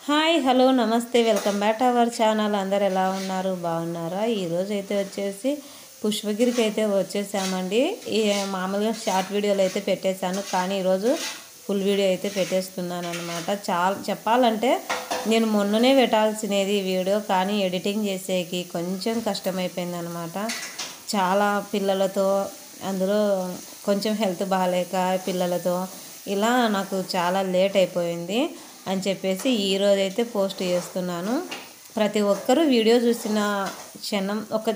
Hi hello నమస్తే welcome back to our channel. అందరు ఎలా ఉన్నారు, బాగున్నారా? ఈరోజు అయితే వచ్చేసి పుష్పగిరికి అయితే వచ్చేసామండి. ఈ మామూలుగా షార్ట్ వీడియోలు అయితే పెట్టేశాను, కానీ ఈరోజు ఫుల్ వీడియో అయితే పెట్టేస్తున్నాను అనమాట. చాలా చెప్పాలంటే నేను మొన్ననే పెట్టాల్సినది ఈ వీడియో, కానీ ఎడిటింగ్ చేసేకి కొంచెం కష్టమైపోయింది అనమాట. చాలా పిల్లలతో, అందులో కొంచెం హెల్త్ బాగాలేక పిల్లలతో ఇలా నాకు చాలా లేట్ అయిపోయింది అని చెప్పేసి ఈరోజైతే పోస్ట్ చేస్తున్నాను. ప్రతి ఒక్కరూ వీడియో చూసిన క్షణం, ఒక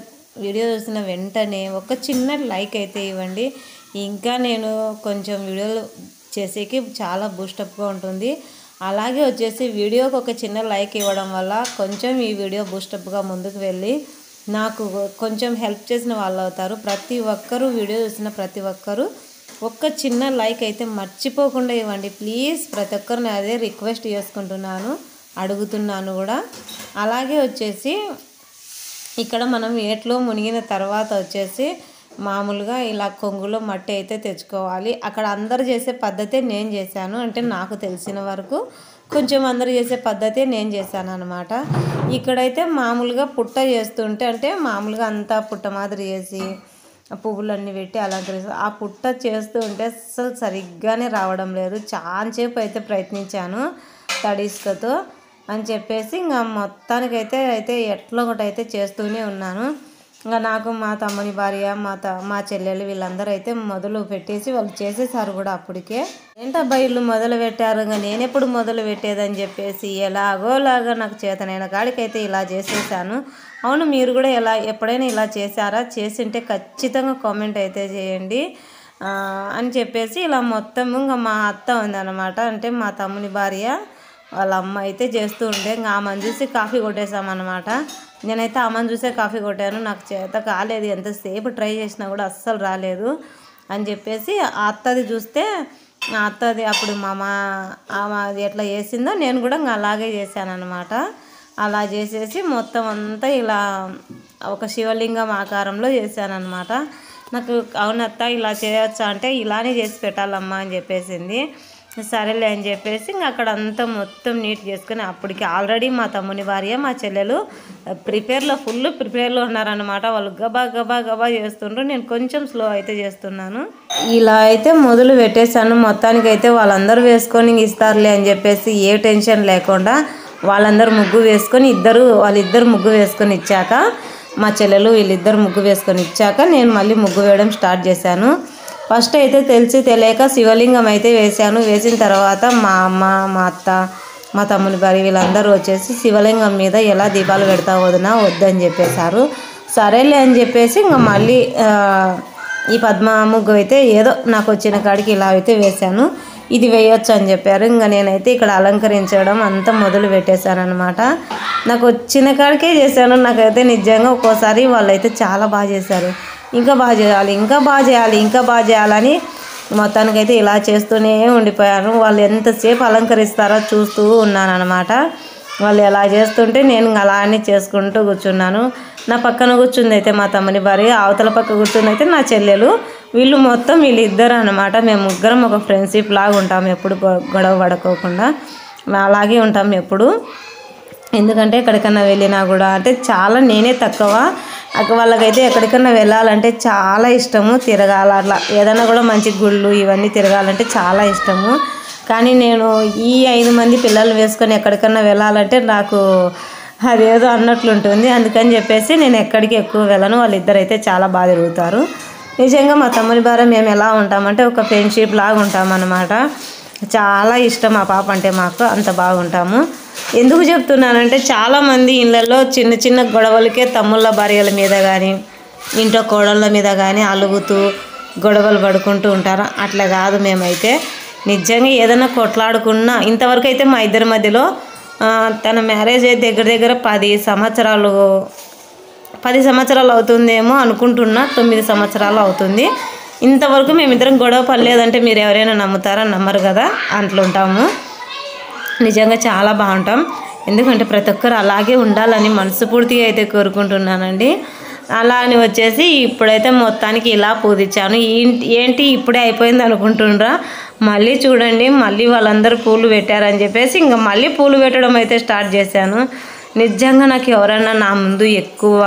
వీడియో చూసిన వెంటనే ఒక చిన్న లైక్ అయితే ఇవ్వండి. ఇంకా నేను కొంచెం వీడియోలు చేసేకి చాలా బూస్టప్గా ఉంటుంది. అలాగే వచ్చేసి వీడియోకి ఒక చిన్న లైక్ ఇవ్వడం వల్ల కొంచెం ఈ వీడియో బూస్టప్గా ముందుకు వెళ్ళి నాకు కొంచెం హెల్ప్ చేసిన వాళ్ళు అవుతారు. ప్రతి ఒక్కరూ వీడియో చూసిన ప్రతి ఒక్కరూ ఒక్క చిన్న లైక్ అయితే మర్చిపోకుండా ఇవ్వండి ప్లీజ్. ప్రతి ఒక్కరిని అదే రిక్వెస్ట్ చేసుకుంటున్నాను, అడుగుతున్నాను కూడా. అలాగే వచ్చేసి ఇక్కడ మనం ఏట్లో మునిగిన తర్వాత వచ్చేసి మామూలుగా ఇలా కొంగులో మట్టి అయితే తెచ్చుకోవాలి. అక్కడ అందరు చేసే పద్ధతే నేను చేశాను, అంటే నాకు తెలిసిన వరకు కొంచెం అందరు చేసే పద్ధతే నేను చేశాను అనమాట. ఇక్కడైతే మామూలుగా పుట్ట చేస్తుంటే, అంటే మామూలుగా అంతా పుట్ట మాదిరి చేసి పువ్వులన్నీ పెట్టి అలంకరిస్తాను. ఆ పుట్ట చేస్తూ ఉంటే అస్సలు సరిగ్గానే రావడం లేదు. చాలాసేపు అయితే ప్రయత్నించాను తడి ఇసుకతో అని చెప్పేసి, ఇంకా మొత్తానికైతే ఎట్లా ఒకటి అయితే చేస్తూనే ఉన్నాను. ఇంకా నాకు మా తమ్ముని భార్య, మా చెల్లెలు వీళ్ళందరూ అయితే మొదలు పెట్టేసి వాళ్ళు చేసేసారు కూడా. అప్పటికే ఏంటబ్బా ఇల్లు మొదలు పెట్టారు, ఇంకా నేనెప్పుడు మొదలు పెట్టేదని చెప్పేసి ఎలాగోలాగా నాకు చేతనైన కాడికైతే ఇలా చేసేసాను. అవును, మీరు కూడా ఎప్పుడైనా ఇలా చేశారా? చేసింటే ఖచ్చితంగా కామెంట్ అయితే చేయండి అని చెప్పేసి ఇలా మొత్తం ఇంకా మా అత్త ఉందన్నమాట, అంటే మా తమ్ముని భార్య వాళ్ళ అమ్మ అయితే చేస్తూ ఉంటే ఇంకా ఆమెను చూసి కాఫీ కొట్టేసామన్నమాట. నేనైతే ఆమెను చూసే కాఫీ కొట్టాను, నాకు చేత కాలేదు. ఎంతసేపు ట్రై చేసినా కూడా అస్సలు రాలేదు అని చెప్పేసి ఆ అత్తది చూస్తే, ఆ అత్తది అప్పుడు ఆమె ఎట్లా చేసిందో నేను కూడా ఇంకా అలాగే చేశాను అనమాట. అలా చేసేసి మొత్తం అంతా ఇలా ఒక శివలింగం ఆకారంలో చేశాను అనమాట. నాకు అవునత్త ఇలా చేయొచ్చా అంటే, ఇలానే చేసి పెట్టాలమ్మా అని చెప్పేసింది. సరేలే అని చెప్పేసి ఇంకా అక్కడ అంతా మొత్తం నీట్ చేసుకుని, అప్పటికి ఆల్రెడీ మా తమ్ముని భార్య మా చెల్లెలు ఫుల్ ప్రిపేర్లో ఉన్నారనమాట. వాళ్ళు గబా గబా గబా చేస్తుండ్రు, నేను కొంచెం స్లో అయితే చేస్తున్నాను. ఇలా అయితే మొదలు పెట్టేశాను. మొత్తానికైతే వాళ్ళందరూ వేసుకొని ఇస్తారులే అని చెప్పేసి ఏ టెన్షన్ లేకుండా వాళ్ళందరూ ముగ్గు వేసుకొని వాళ్ళిద్దరు ముగ్గు వేసుకొని ఇచ్చాక, మా చెల్లెలు వీళ్ళిద్దరు ముగ్గు వేసుకొని ఇచ్చాక నేను మళ్ళీ ముగ్గు వేయడం స్టార్ట్ చేశాను. ఫస్ట్ అయితే తెలియక శివలింగం అయితే వేశాను. వేసిన తర్వాత మా అమ్మ, మా అత్త, మా తమ్ముని భార్య వీళ్ళందరూ వచ్చేసి శివలింగం మీద ఎలా దీపాలు పెడతా వద్దని చెప్పేశారు. సరేలే అని చెప్పేసి ఇంకా మళ్ళీ ఈ పద్మ ముగ్గు అయితే ఏదో నాకు వచ్చిన కాడికి ఇలా అయితే వేశాను. ఇది వేయొచ్చు అని చెప్పారు. ఇంకా నేనైతే ఇక్కడ అలంకరించడం అంతా మొదలు పెట్టేశాను అనమాట. నాకు వచ్చిన కాడికే చేశాను. నాకైతే నిజంగా ఒక్కోసారి వాళ్ళైతే చాలా బాగా చేశారు. ఇంకా బాగా చేయాలి, ఇంకా బాగా చేయాలి, ఇంకా బాగా చేయాలని మొత్తానికైతే ఇలా చేస్తూనే ఉండిపోయాను. వాళ్ళు ఎంతసేపు అలంకరిస్తారో చూస్తూ ఉన్నాను అనమాట. వాళ్ళు ఎలా చేస్తుంటే నేను అలానే చేసుకుంటూ కూర్చున్నాను. నా పక్కన కూర్చుంది అయితే మా తమ్ముని భార్య, అవతల పక్క కూర్చుంది అయితే నా చెల్లెలు. వీళ్ళిద్దరు అనమాట. మేము ముగ్గురం ఒక ఫ్రెండ్షిప్ లాగా ఉంటాము, ఎప్పుడు గొడవ పడుకోకుండా అలాగే ఉంటాం ఎప్పుడు. ఎందుకంటే ఎక్కడికన్నా వెళ్ళినా కూడా, అంటే చాలా నేనే తక్కువ, వాళ్ళకైతే ఎక్కడికన్నా వెళ్ళాలంటే చాలా ఇష్టము. తిరగాల అట్లా ఏదైనా కూడా మంచి గుళ్ళు ఇవన్నీ తిరగాలంటే చాలా ఇష్టము. కానీ నేను ఈ 5 మంది పిల్లలు వేసుకొని ఎక్కడికన్నా వెళ్ళాలంటే నాకు అదేదో అన్నట్లుంటుంది. అందుకని చెప్పేసి నేను ఎక్కడికి ఎక్కువ వెళ్ళను. వాళ్ళిద్దరైతే చాలా బాగా తిరుగుతారు. నిజంగా మా తమ్ముని భార్య మేము ఎలా ఉంటామంటే ఒక ఫ్రెండ్షిప్ లాగా ఉంటామన్నమాట. చాలా ఇష్టం ఆ పాప అంటే మాకు, అంత బాగుంటాము. ఎందుకు చెప్తున్నానంటే చాలామంది ఇళ్ళల్లో చిన్న చిన్న గొడవలకే తమ్ముళ్ళ భార్యల మీద కానీ ఇంట్లో కోడళ్ళ మీద కానీ అలుగుతూ గొడవలు పడుకుంటూ ఉంటారు. అట్లా కాదు, మేమైతే నిజంగా ఏదైనా కొట్లాడుకున్నా ఇంతవరకు అయితే మా ఇద్దరి మధ్యలో తన మ్యారేజ్ అయితే దగ్గర 10 సంవత్సరాలు అవుతుందేమో అనుకుంటున్నా, 9 సంవత్సరాలు అవుతుంది. ఇంతవరకు మేమిద్దరం గొడవ పడలేదంటే మీరు ఎవరైనా నమ్ముతారా? నమ్మరు కదా. అట్లుంటాము. నిజంగా చాలా బాగుంటాం. ఎందుకంటే ప్రతి ఒక్కరు అలాగే ఉండాలని మనస్ఫూర్తిగా అయితే కోరుకుంటున్నానండి. అలా అని వచ్చేసి ఇప్పుడైతే మొత్తానికి ఇలా పూజించాను. ఏంటి ఇప్పుడే అయిపోయింది అనుకుంటుండ్రా? మళ్ళీ చూడండి మళ్ళీ వాళ్ళందరూ పూలు పెట్టారని చెప్పేసి ఇంకా మళ్ళీ పూలు పెట్టడం అయితే స్టార్ట్ చేశాను. నిజంగా నాకు ఎవరైనా నా ముందు ఎక్కువ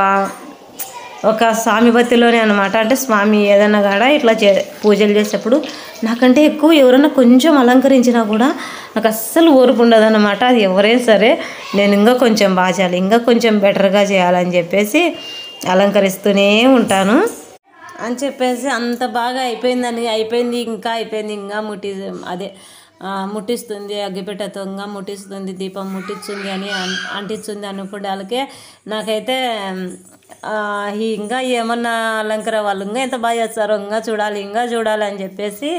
ఒక స్వామి భక్తిలోనే అనమాట. అంటే స్వామి ఏదైనా కూడా ఇట్లా పూజలు చేసేటప్పుడు నాకంటే ఎక్కువ ఎవరైనా కొంచెం అలంకరించినా కూడా నాకు అస్సలు ఓర్పు ఉండదన్నమాట. అది ఎవరైనా సరే నేను ఇంకా కొంచెం బాగా చేయాలి, ఇంకా కొంచెం బెటర్గా చేయాలని చెప్పేసి అలంకరిస్తూనే ఉంటాను అని చెప్పేసి అంత బాగా అయిపోయింది ఇంకా ముట్టిస్తుంది అగ్గిపెట్టెతో ఇంకా ముట్టిస్తుంది, దీపం ముట్టించింది అని అంటించింది అనుకోవడానికే నాకైతే ఇంకా ఏమన్నా అలంకర వాళ్ళు ఇంకా ఎంత బాగా చేస్తారో ఇంకా చూడాలి అని చెప్పేసి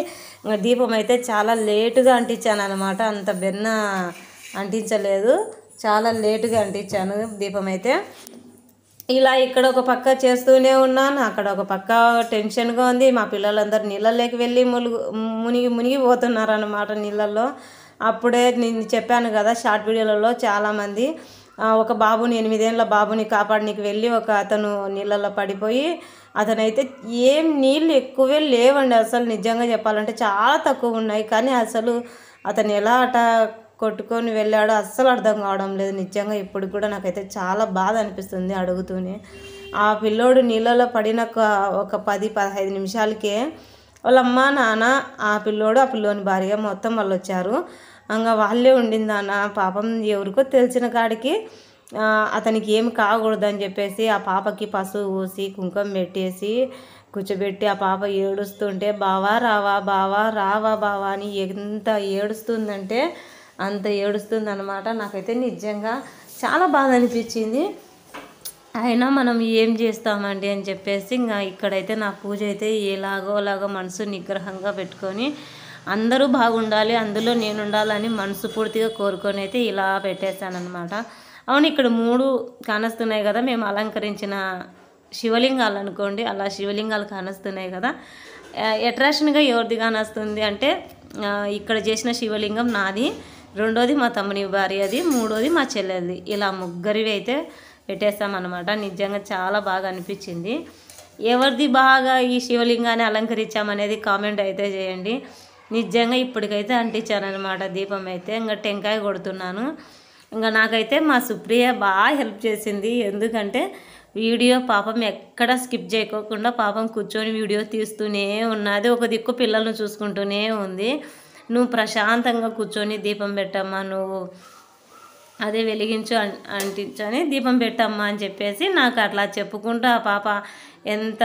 దీపం అయితే చాలా లేటుగా అంటించాను అనమాట. అంత బెన్న అంటించలేదు, చాలా లేటుగా అంటించాను దీపం అయితే. ఇలా ఇక్కడ ఒక పక్క చేస్తూనే ఉన్నాను, అక్కడ ఒక పక్క టెన్షన్గా ఉంది. మా పిల్లలందరూ నీళ్ళలోకి వెళ్ళి మునిగిపోతున్నారు అన్నమాట నీళ్ళల్లో. అప్పుడే నేను చెప్పాను కదా షార్ట్ వీడియోలలో చాలామంది ఒక బాబుని 8 ఏళ్ళ బాబుని కాపాడడానికి వెళ్ళి ఒక అతను నీళ్ళల్లో పడిపోయి అతనైతే ఏం నీళ్ళు ఎక్కువే లేవండి అసలు, నిజంగా చెప్పాలంటే చాలా తక్కువ ఉన్నాయి. కానీ అసలు అతను ఎలా కొట్టుకొని వెళ్ళాడో అస్సలు అర్థం కావడం లేదు నిజంగా. ఇప్పుడు కూడా నాకైతే చాలా బాధ అనిపిస్తుంది అడుగుతూనే. ఆ పిల్లోడు నీళ్ళలో పడిన ఒక 10-15 నిమిషాలకే వాళ్ళ అమ్మ నాన్న ఆ పిల్లోని భార్య మొత్తం వాళ్ళు వచ్చారు. ఇంకా వాళ్ళే ఉండిందన్న పాపం ఎవరికో తెలిసిన కాడికి అతనికి ఏమి కాకూడదని చెప్పేసి ఆ పాపకి పసుపు పూసి కుంకుమ పెట్టేసి కూర్చోబెట్టి ఆ పాప ఏడుస్తుంటే బావా రావా అని ఎంత ఏడుస్తుందంటే అంత ఏడుస్తుంది అనమాట. నాకైతే నిజంగా చాలా బాధ అనిపించింది. అయినా మనం ఏం చేస్తామండి అని చెప్పేసి ఇంకా ఇక్కడైతే నా పూజ అయితే ఎలాగోలాగో మనసు నిగ్రహంగా పెట్టుకొని అందరూ బాగుండాలి, అందులో నేను ఉండాలని మనసు పూర్తిగా కోరుకొని అయితే ఇలా పెట్టేశానమాట. అవును, ఇక్కడ 3 కానొస్తున్నాయి కదా మేము అలంకరించిన శివలింగాలు అనుకోండి, అలా శివలింగాలు కానొస్తున్నాయి కదా. అట్రాక్షన్గా ఎవరిది కానొస్తుంది అంటే ఇక్కడ చేసిన శివలింగం నాది, 2వది మా తమ్ముని భార్యది, 3వది మా చెల్లెలది. ఇలా ముగ్గురివి అయితే పెట్టేస్తామన్నమాట. నిజంగా చాలా బాగా అనిపించింది. ఎవరిది బాగా ఈ శివలింగాన్ని అలంకరించామనేది కామెంట్ అయితే చేయండి. నిజంగా ఇప్పటికైతే అంటించానమాట దీపం అయితే. ఇంకా టెంకాయ కొడుతున్నాను. ఇంకా నాకైతే మా సుప్రియ బాగా హెల్ప్ చేసింది. ఎందుకంటే వీడియో పాపం ఎక్కడ స్కిప్ చేయకోకుండా పాపం కూర్చొని వీడియో తీస్తూనే ఉన్నది, ఒక దిక్కు పిల్లలను చూసుకుంటూనే ఉంది. నువ్వు ప్రశాంతంగా కూర్చొని దీపం పెట్టమ్మా, నువ్వు అదే వెలిగించు అంటించని దీపం పెట్టమ్మా అని చెప్పేసి నాకు అట్లా చెప్పుకుంటూ ఆ పాప ఎంత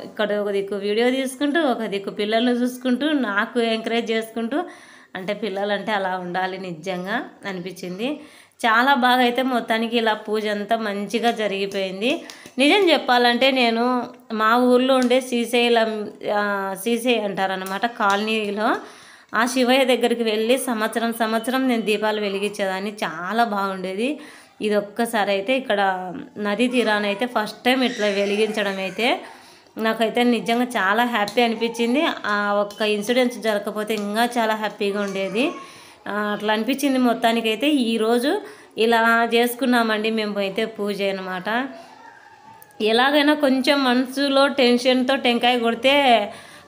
ఇక్కడ ఒక దిక్కు వీడియో తీసుకుంటూ ఒక దిక్కు పిల్లల్ని చూసుకుంటూ నాకు ఎంకరేజ్ చేసుకుంటూ, అంటే పిల్లలంటే అలా ఉండాలి నిజంగా అనిపించింది. చాలా బాగా అయితే మొత్తానికి ఇలా పూజ అంతా మంచిగా జరిగిపోయింది. నిజం చెప్పాలంటే నేను మా ఊర్లో ఉండే శ్రీశైలం అంటారనమాట కాలనీలో, ఆ శివయ్య దగ్గరికి వెళ్ళి సంవత్సరం నేను దీపాలు వెలిగించేదాన్ని, చాలా బాగుండేది. ఇది ఒక్కసారి అయితే ఇక్కడ నది తీరానైతే ఫస్ట్ టైం ఇట్లా వెలిగించడం అయితే నాకైతే నిజంగా చాలా హ్యాపీ అనిపించింది. ఆ ఒక్క ఇన్సిడెంట్స్ జరగకపోతే ఇంకా చాలా హ్యాపీగా ఉండేది. అట్లా అనిపించింది మొత్తానికైతే. ఈరోజు ఇలా చేసుకున్నామండి మేము అయితే పూజ అనమాట. ఎలాగైనా కొంచెం మనసులో టెన్షన్తో టెంకాయ కొడితే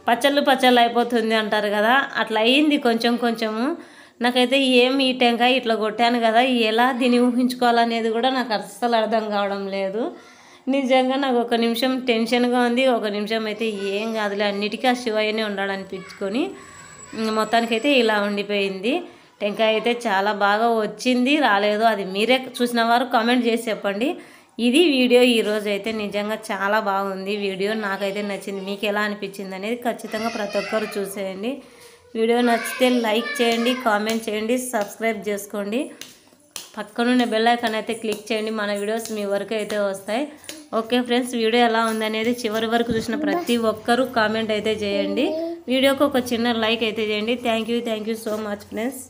పచ్చళ్ళు అయిపోతుంది అంటారు కదా, అట్లా అయ్యింది కొంచెము. నాకైతే ఈ టెంకాయ ఇట్లా కొట్టాను కదా, ఎలా దీన్ని ఊహించుకోవాలనేది కూడా నాకు అస్సలు అర్థం కావడం లేదు. నిజంగా నాకు ఒక నిమిషం టెన్షన్గా ఉంది, ఒక నిమిషం అయితే ఏం కాదులే అన్నిటికీ ఆ శివయ్యనే ఉండాలనిపించుకొని మొత్తానికైతే ఇలా ఉండిపోయింది. టెంకాయ అయితే చాలా బాగా వచ్చింది రాలేదు అది మీరే చూసిన వారు కామెంట్ చేసి చెప్పండి. ఇది వీడియో ఈరోజు అయితే నిజంగా చాలా బాగుంది వీడియో, నాకైతే నచ్చింది. మీకు ఎలా అనిపించింది అనేది ఖచ్చితంగా ప్రతి ఒక్కరు చూసేయండి. వీడియో నచ్చితే లైక్ చేయండి, కామెంట్ చేయండి, సబ్స్క్రైబ్ చేసుకోండి. పక్కనున్న బెల్ ఐకాన్ అయితే క్లిక్ చేయండి, మన వీడియోస్ మీ వరకు అయితే వస్తాయి. ఓకే ఫ్రెండ్స్, వీడియో ఎలా ఉందనేది చివరి వరకు చూసిన ప్రతి ఒక్కరూ కామెంట్ అయితే చేయండి. వీడియోకి ఒక చిన్న లైక్ అయితే చేయండి. Thank you so much friends.